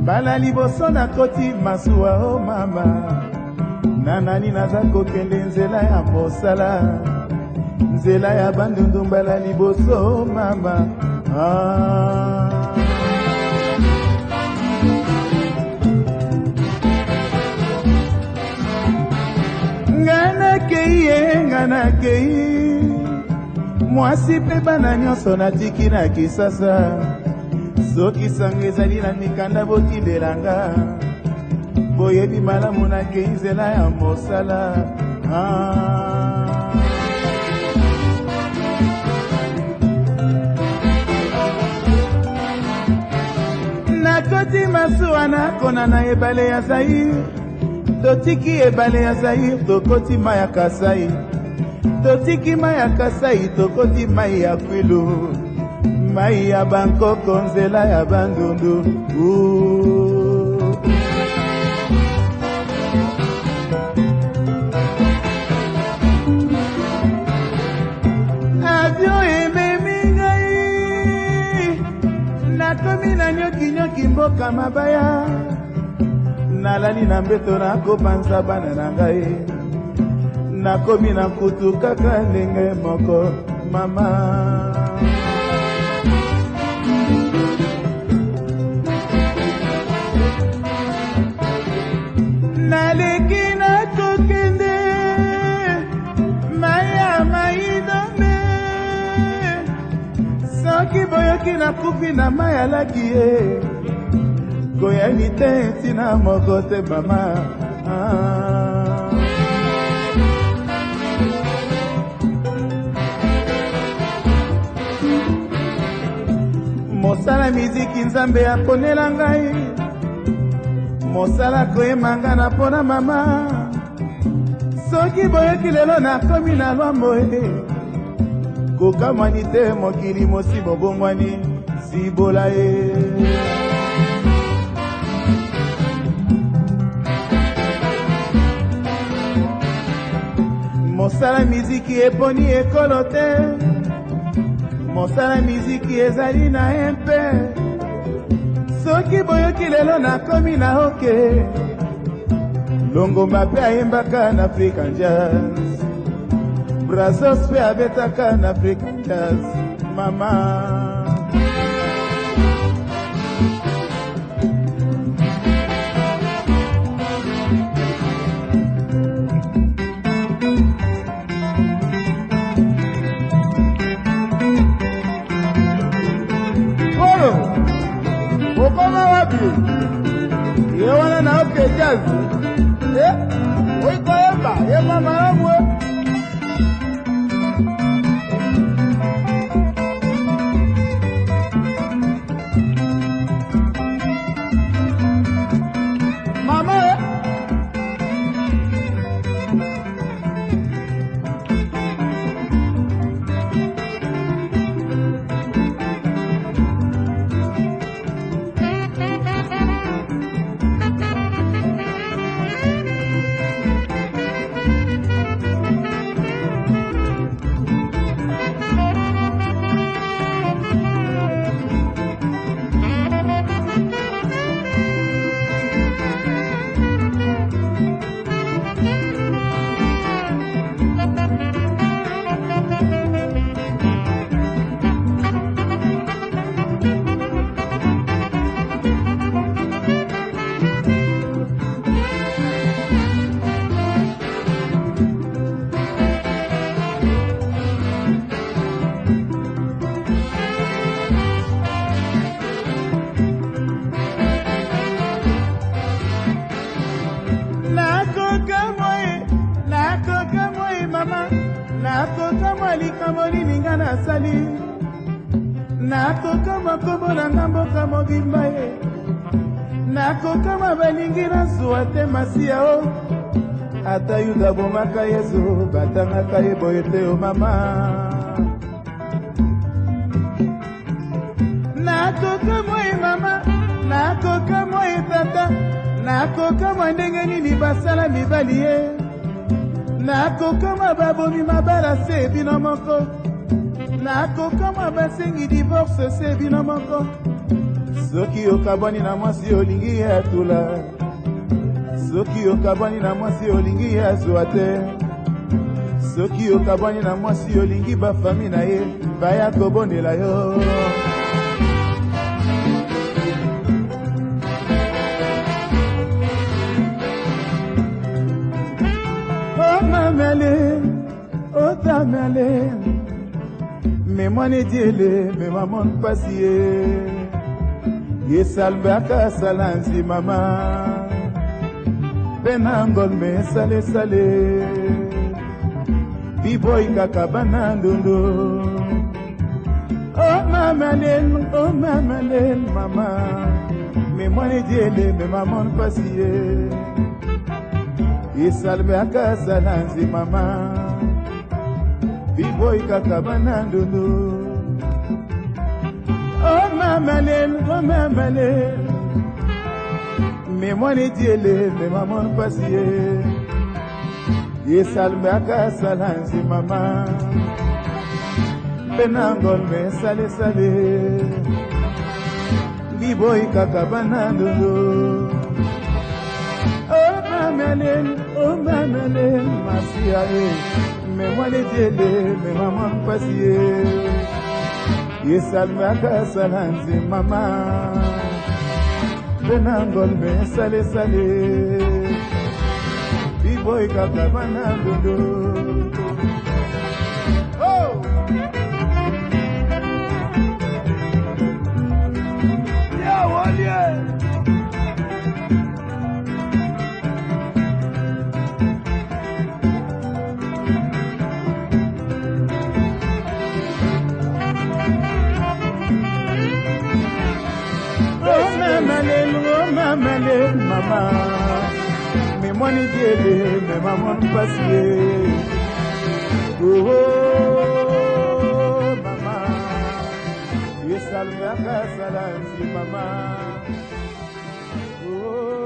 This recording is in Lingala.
Bala liboso na koti masuwa o mama nanani naza kokende nzela ya mosala nzela ya bandundu bala liboso mama ngana kei mwasi pe bana nyonso natiki na kisasa soki sango ezali na mikanda botindelanga boyebi malamu nakei nzela ya mosala nakoti masuwa nakona na ebale ya Zaire totiki ebale ya Zaire tokoti mai ya Kasai totiki mai ya Kasai tokoti mai ya Kwilu mai ya Bangkoko nzela ya bandundu avion ememi ngai nakomi na nyoki mboka mabaya nalali na mbeto nakopanza bana na ngai nakomi na kutu kaka ndenge moko mama naleki nakokende maya maidame soki boyoki nakufi na maya laki ye koyani te ntina moko te mama mosala miziki nzambe aponela ngai mosala koyemanga na pona mama soki boyoki lelo nakomi na lwambo kokamwani te mokili mosi bobongwani sibola ye mosala miziki eponi ekolo te mosala miziki ezali na empe soki boyoki lelo nakomi na hoke longomba mpe ayembaka na African Jazz Brazos mpe abetaka na African Jazz mama Okoma wapi? Yewana na oke jazz. Oiko emba, ema maramwe. Mama nakokama kombo na nga mboka mobimba ye nakokama balingi nazwa te masiya o ata yuda bomaka yesu batangaka ye boye te o mama nakokamwa ye mama nakokamwa ye tata nakokamwa ndenge nini basala mibali ye nakokama babomi mabala se bino moko nakokama basengi divorce se bino moko soki okabwani na mwasi olingi ye atula soki okabwani na mwasi olingi ye azwa te soki okabwani na mwasi olingi bafami na ye baya kobondela yo mamele otamele me mwane diele me mamon pasiye yesalbaka salanzi mama benangol me sale sale biboy kakabana ndondo oh mamele mama me mwane diele me mamon pasiye isalbe akasa nanzi mama biboy kakabana ndundu oh mamale me mwani diele me mamon pasiye isalbe akasa nanzi mama benangol me sale sale biboy kakabana ndundu oh mamele masiya ye me mwale diele me maman pasiye yesalme akasalanzi mama benangol me sale sale biboy kakabana dodo oh yeah one yeah mamele mama me mwani diele me mamon pasiye oh mama yesalme akasalanzi mama oh